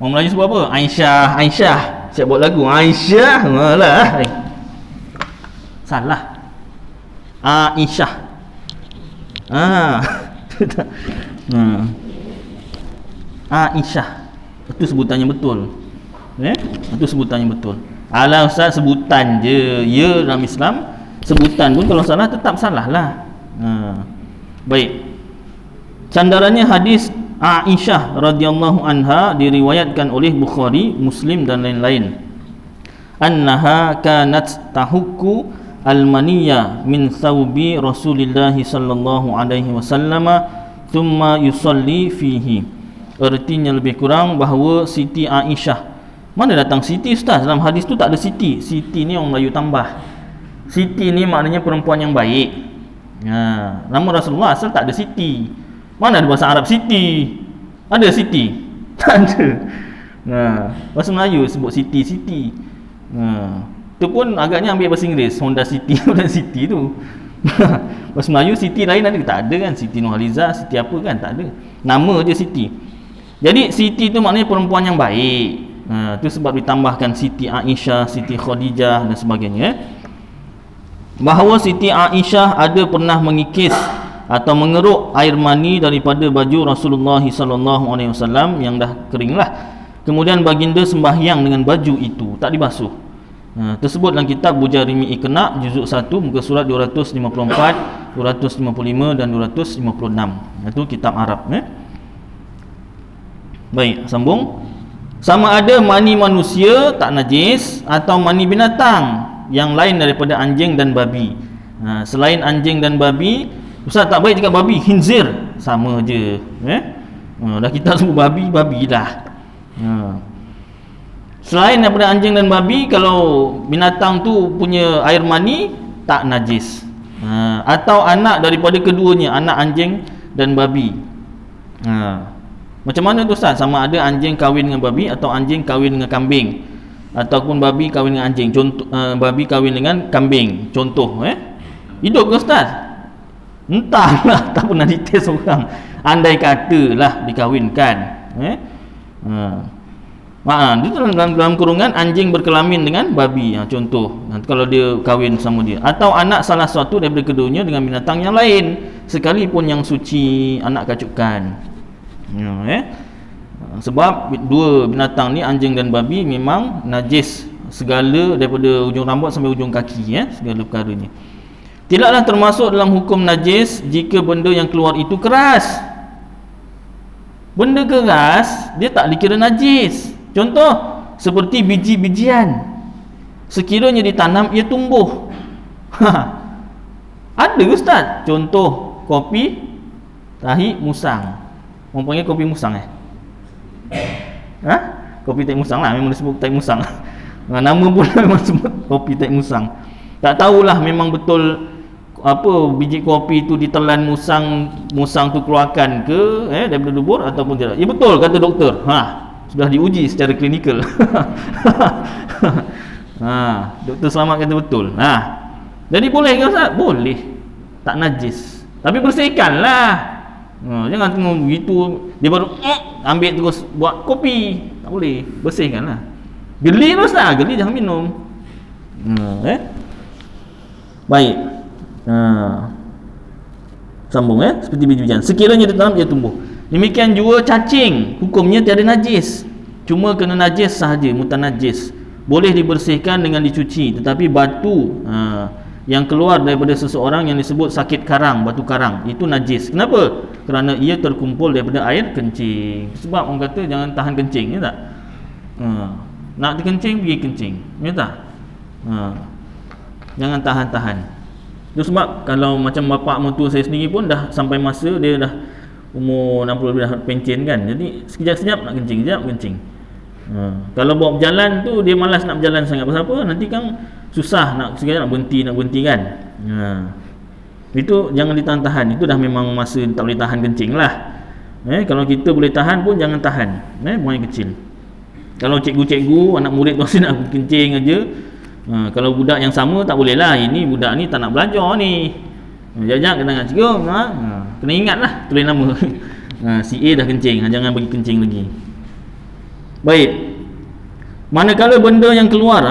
Orang Melayu sebut apa? Aisyah. Siap buat lagu Aisyah. Malah salah. Aisyah. Aisyah. Itu sebutannya betul. Itu sebutannya betul. Alah Ustaz, sebutan je. Ya, dalam Islam sebutan pun kalau salah tetap salah lah. Baik. Sandarannya hadis Aisyah radhiyallahu anha, diriwayatkan oleh Bukhari, Muslim dan lain-lain. Annaha kanat tahukku al-maniyya min thawbi Rasulillah sallallahu alaihi wasallam thumma yusalli fihi. Artinya lebih kurang bahawa Siti Aisyah. Mana datang Siti Ustaz? Dalam hadis tu tak ada Siti. Siti ni orang Melayu tambah. Siti ni maknanya perempuan yang baik. Nama Rasulullah asal tak ada Siti. Mana ada bahasa Arab Siti? Ada Siti? Tak ada. Bahasa Melayu sebut Siti. Tu pun agaknya ambil bahasa Inggeris, Honda City. Honda City tu. Bahasa Melayu Siti lain ada? Tak ada kan? Siti Nurhaliza, Siti apa kan? Tak ada. Nama je Siti. Jadi Siti tu maknanya perempuan yang baik. Tu sebab ditambahkan Siti Aisyah, Siti Khadijah dan sebagainya. Bahawa Siti Aisyah ada pernah mengikis atau mengeruk air mani daripada baju Rasulullah sallallahu alaihi wasallam yang dah keringlah. Kemudian baginda sembahyang dengan baju itu, tak dibasuh. Tersebut dalam kitab Bujarimi Iqna juzuk 1 muka surat 254, 255 dan 256. Itu kitab Arab. Baik, sambung. Sama ada mani manusia tak najis atau mani binatang yang lain daripada anjing dan babi. Selain anjing dan babi, Ustaz tak baik cakap babi, khinzir sama je. Dah kita sebut babi lah. Selain daripada anjing dan babi, kalau binatang tu punya air mani tak najis. Atau anak daripada keduanya, anak anjing dan babi. Macam mana tu Ustaz? Sama ada anjing kahwin dengan babi atau anjing kahwin dengan kambing, ataupun babi kahwin dengan anjing. Contoh, babi kahwin dengan kambing. Contoh, hidup ke Ustaz? Entahlah, tak pernah dites orang. andai katalah dikahwinkan. Dia dalam kurungan anjing berkelamin dengan babi, contoh. Nanti kalau dia kahwin sama dia, atau anak salah satu daripada keduanya dengan binatang yang lain, sekalipun yang suci anak kacukan. Sebab dua binatang ni, anjing dan babi, memang najis segala daripada ujung rambut sampai ujung kaki, segala perkaranya. Tidaklah termasuk dalam hukum najis jika benda yang keluar itu keras. Benda keras dia tak dikira najis. Contoh seperti biji-bijian, sekiranya ditanam ia tumbuh. Ada ustaz, contoh kopi tahi musang. Orang panggil kopi musang kopi tahi musang lah, memang disebut tahi musang. Nama pun memang sebut kopi tahi musang. Tak tahulah memang betul apa biji kopi tu ditelan musang tu keluarkan ke daripada dubur ataupun tidak. Ya betul kata doktor. Sudah diuji secara klinikal. Doktor Selamat kata betul. Jadi boleh ke ustaz? Boleh. Tak najis. Tapi bersihkanlah. Jangan tengok begitu dia baru ambil terus buat kopi. Tak boleh. Bersihkanlah. Geli tu ustaz, geli jangan minum. Baik. Sambung seperti biji-bijian. Sekiranya ditanam ia tumbuh. Demikian juga cacing, hukumnya tiada najis, cuma kena najis sahaja, mutanajis. Boleh dibersihkan dengan dicuci, tetapi batu yang keluar daripada seseorang yang disebut sakit karang, batu karang, itu najis. Kenapa? Kerana ia terkumpul daripada air kencing. Sebab orang kata jangan tahan kencing, ya tak? Nak dikencing, pergi kencing, ya tak? Jangan tahan-tahan. Itu sebab kalau macam bapak mertua saya sendiri pun dah sampai masa dia dah umur 60 lebih, dah pencen kan. Jadi sekejap-sekejap nak kencing, sekejap kencing. Kalau bawa berjalan tu dia malas nak berjalan sangat. Pasal apa? Nanti kan susah nak sekejap nak berhenti kan. Itu jangan ditahan-tahan. Itu dah memang masa tak boleh tahan kencing lah. Kalau kita boleh tahan pun jangan tahan. Buang yang kecil. Kalau cikgu-cikgu anak murid tu nak kencing aja. Kalau budak yang sama tak boleh lah. Ini budak ni tak nak belajar ni. Jajak kena ingat cikgu. Kena ingat lah tulis nama. Si A dah kencing, jangan bagi kencing lagi. Baik. Manakala benda yang keluar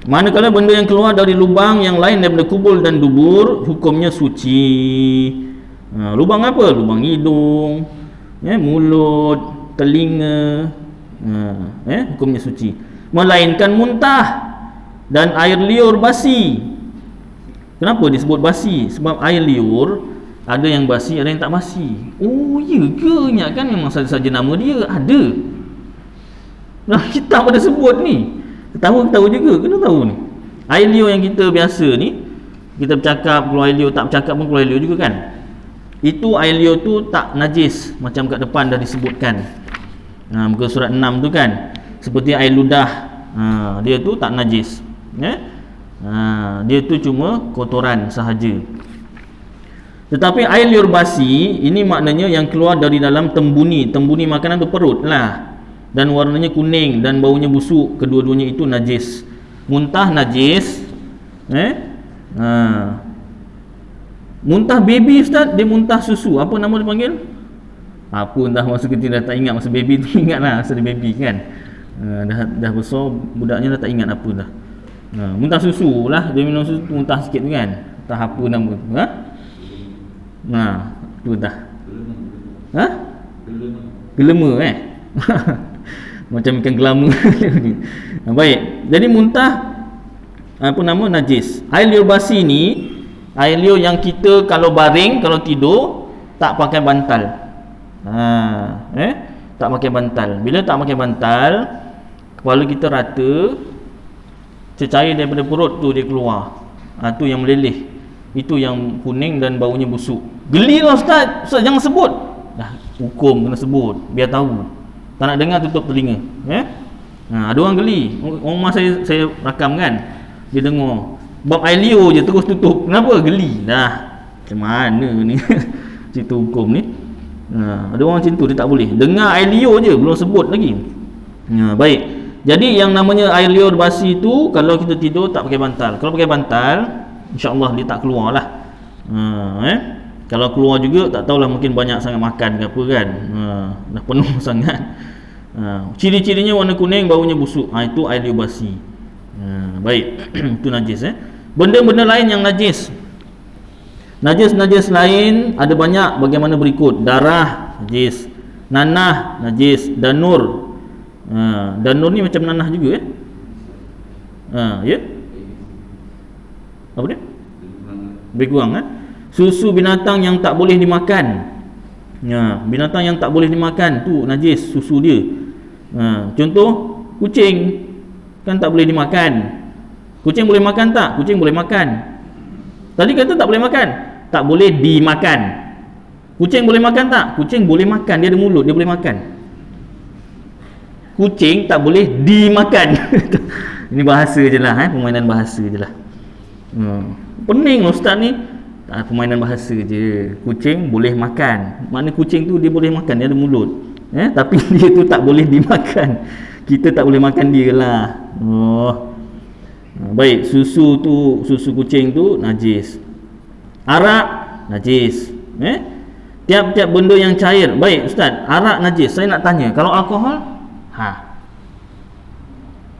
manakala benda yang keluar dari lubang yang lain daripada kubul dan dubur, hukumnya suci. Lubang apa? Lubang hidung, mulut, telinga, hukumnya suci. Melainkan muntah dan air liur basi. Kenapa disebut basi? Sebab air liur ada yang basi, ada yang tak basi. Oh ya ke? Ingat kan memang saja nama dia ada. Kitab ada sebut ni. Tahu juga, kena tahu ni. Air liur yang kita biasa ni, kita bercakap keluar air liur, tak bercakap pun keluar air liur juga kan. Itu air liur tu tak najis, macam kat depan dah disebutkan. Muka surat 6 tu kan. Seperti air ludah. Dia tu tak najis. Dia tu cuma kotoran sahaja. Tetapi air liur basi ini maknanya yang keluar dari dalam tembuni makanan tu, perut lah, dan warnanya kuning dan baunya busuk, kedua-duanya itu najis. Muntah najis. Muntah baby ustaz, dia muntah susu, apa nama dia panggil? Apa entah, masa kecil dah tak ingat, masa baby tu ingat lah, masa dia baby kan. Dah besar budaknya dah tak ingat apa dah. Muntah susu lah, dia minum susu muntah sikit tu kan. Tak apa nama tu. Tu dah. Gelema macam ikan gelama. Baik. Jadi muntah apa nama, najis. Air liur basi ni air liur yang kita kalau baring, kalau tidur tak pakai bantal. Tak pakai bantal. Bila tak pakai bantal, kepala kita rata, cecair daripada perut tu dia keluar. Tu yang meleleh. Itu yang kuning dan baunya busuk. Geli lah ustaz. Ustaz jangan sebut. Dah hukum kena sebut biar tahu. Tak nak dengar tutup telinga. Ada orang geli. Orang saya rakam kan. Dia dengar bab air liur je terus tutup. Kenapa? Geli. Dah. Macam mana ni cerita hukum ni? Ada orang macam tu, dia tak boleh. Dengar air liur je belum sebut lagi. Baik. Jadi yang namanya air liur basi tu kalau kita tidur tak pakai bantal. Kalau pakai bantal, insya-Allah dia tak keluar lah. Kalau keluar juga tak tahulah, mungkin banyak sangat makan ke apa kan. Dah penuh sangat. Ciri-cirinya warna kuning, baunya busuk. Itu air liubasi. Baik. Itu najis. Benda-benda lain yang najis. Najis lain ada banyak, bagaimana berikut. Darah najis, nanah najis, danur. Danur ni macam nanah juga ya. Apa dia? Lebih kurang Susu binatang yang tak boleh dimakan. Binatang yang tak boleh dimakan tu najis susu dia. Contoh kucing kan tak boleh dimakan. Kucing boleh makan tak? Kucing boleh makan. Tadi kata tak boleh makan. Tak boleh dimakan. Kucing boleh makan tak? Kucing boleh makan, dia ada mulut, dia boleh makan. Kucing tak boleh dimakan. Ini bahasa je lah, permainan bahasa je lah. Pening ustaz ni. Permainan bahasa je. Kucing boleh makan. Makna kucing tu dia boleh makan, dia ada mulut. Tapi dia tu tak boleh dimakan. Kita tak boleh makan dia lah. Baik, susu kucing tu najis. Arak najis. Tiap-tiap benda yang cair. Baik ustaz, arak najis. Saya nak tanya, kalau alkohol?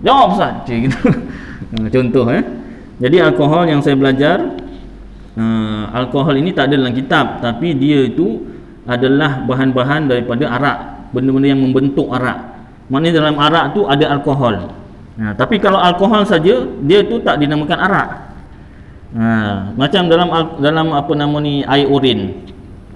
Jawab ustaz. Gitu. Contoh Jadi alkohol yang saya belajar, alkohol ini tak ada dalam kitab, tapi dia itu adalah bahan-bahan daripada arak, benda-benda yang membentuk arak. Maknanya dalam arak tu ada alkohol. Tapi kalau alkohol saja, dia tu tak dinamakan arak. Macam dalam apa nama ni, air urin,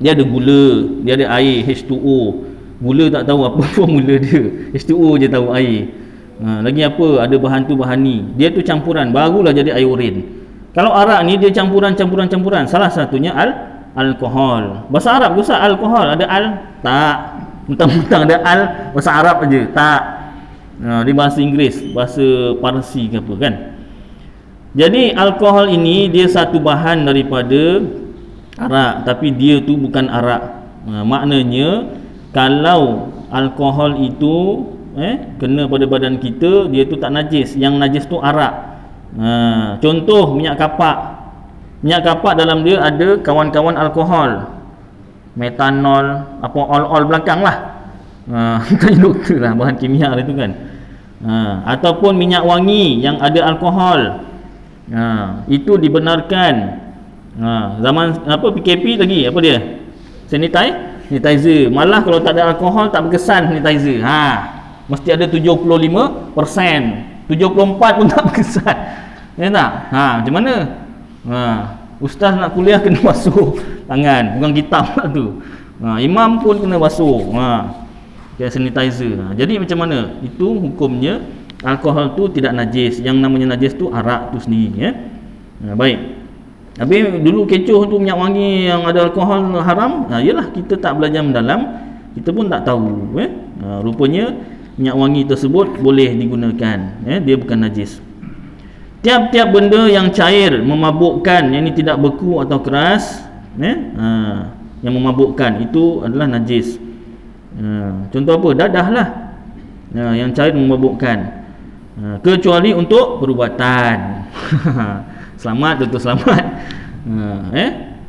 dia ada gula, dia ada air H2O. Gula tak tahu apa formula dia, H2O je tahu air. Lagi apa, ada bahan tu bahan ni, dia tu campuran, barulah jadi air urin. Kalau arak ni dia campuran, salah satunya alkohol. Bahasa Arab ke Ustaz alkohol? Ada tak. Mentang-mentang ada bahasa Arab aja, tak. Di bahasa Inggeris, bahasa Parsi ke apa kan. Jadi alkohol ini dia satu bahan daripada arak, tapi dia tu bukan arak. Maknanya kalau alkohol itu kena pada badan kita, dia tu tak najis. Yang najis tu arak. Contoh minyak kapak. Minyak kapak dalam dia ada kawan-kawan alkohol, metanol, apa ol belakang lah. Tanya doktor lah, bahan kimia itu kan. Ataupun minyak wangi yang ada alkohol, itu dibenarkan. Zaman PKP lagi apa dia, sanitizer. Malah kalau tak ada alkohol tak berkesan sanitizer. Mesti ada 75%, 74 pun tak berkesan. Tak? Macam mana? Ustaz nak kuliah kena basuh tangan, bukan kitab lah tu. Imam pun kena basuh. Sanitizer. Jadi macam mana? Itu hukumnya alkohol tu tidak najis. Yang namanya najis tu arak tu sendiri. Baik. Habis dulu kecoh tu minyak wangi yang ada alkohol haram. Yalah, kita tak belajar mendalam, kita pun tak tahu. Rupanya minyak wangi tersebut boleh digunakan. Dia bukan najis. Tiap-tiap benda yang cair, memabukkan, yang ini tidak beku atau keras, yang memabukkan, itu adalah najis. Contoh apa? Dadah lah. Yang cair memabukkan. Kecuali untuk perubatan. Selamat, doktor selamat.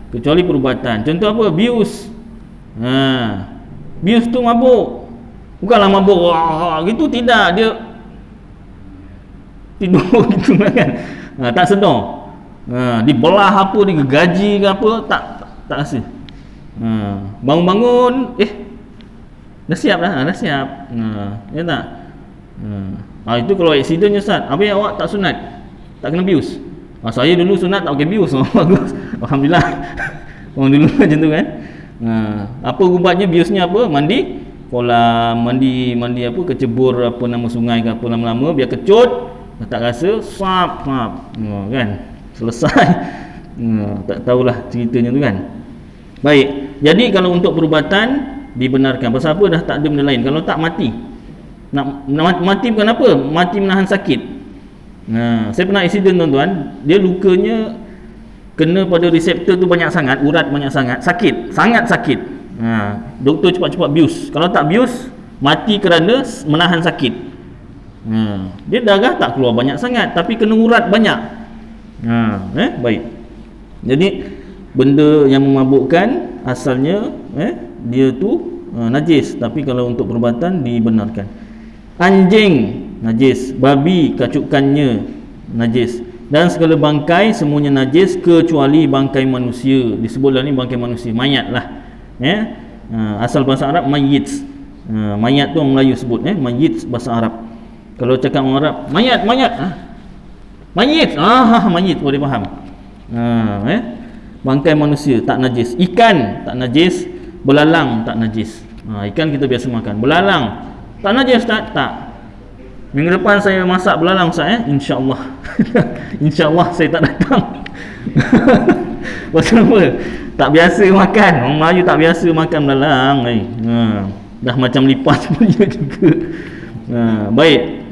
Kecuali perubatan. Contoh apa? Bius. Bius tu mabuk. Bukanlah mabuk gitu, tidak. Dia tidur gitu kan. Tak sedar. Dibelah apa, digaji ke apa, tak rasa. Bangun-bangun, dah siap dah, ya tak? Itu kalau accident je Ustaz. Habis awak tak sunat, tak kena bius. Saya dulu sunat tak pakai bius. Bagus, alhamdulillah. Orang dulu macam tu kan. Apa ubatnya biusnya apa? Mandi kolam, mandi apa, kecebur apa nama sungai ke apa, lama-lama biar kecut, tak rasa, sap kan, selesai. Tak tahulah ceritanya tu kan. Baik, jadi kalau untuk perubatan dibenarkan. Pasal apa? Dah tak ada benda lain. Kalau tak, mati. Nak mati bukan apa? Mati menahan sakit. Saya pernah accident tuan-tuan. Dia lukanya kena pada reseptor tu banyak sangat, urat banyak sangat, sakit, sangat sakit. Doktor cepat-cepat bius. Kalau tak bius, mati kerana menahan sakit. Dia darah tak keluar banyak sangat, tapi kena urat banyak. Baik. Jadi benda yang memabukkan asalnya dia tu najis, tapi kalau untuk perubatan dibenarkan. Anjing najis, babi kacukannya najis, dan segala bangkai semuanya najis kecuali bangkai manusia. Disebutlah ni bangkai manusia, mayat lah. Asal bahasa Arab mayit. Mayat tu orang Melayu sebut mayit bahasa Arab. Kalau cakap orang Arab mayat mayit boleh faham. Bangkai manusia tak najis, ikan tak najis, belalang tak najis. Ikan kita biasa makan, belalang tak najis tak. Minggu depan saya masak belalang Ustaz insya-Allah. Insya-Allah saya tak datang. Pasal apa? Tak biasa makan. Orang Melayu tak biasa makan belalang. Dah macam lipas punya juga. Baik.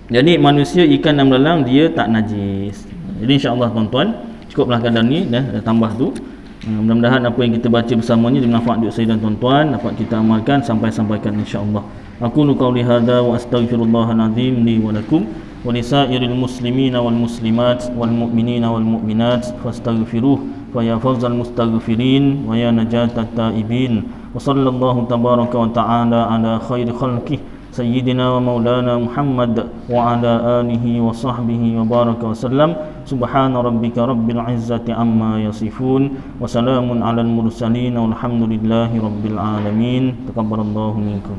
Jadi manusia, ikan dan belalang dia tak najis. Jadi insya-Allah tuan-tuan, cukuplah kadar ni dah tambah tu. Mudah-mudahan apa yang kita baca bersamanya bermanfaat untuk saya dan tuan-tuan, dapat kita amalkan sampaikan insya-Allah. Aku qauli hadza wa astaghfirullahal azim li wa lakum wa lisairil muslimina wal muslimat wal mu'minina wal mu'minat fastaghfiruh fa ya fawzal mustaghfirin wa ya najatat taibin. Wa sallallahu tabaraka wa ta'ala ala khairi khalqih sayyidina wa maulana Muhammad wa ala alihi wa sahbihi wa baraka wa sallam. Subhana rabbika rabbil izzati amma yasifun wa salamun alal mursalin walhamdulillahi rabbil alamin. Taqabbalallahu minkum.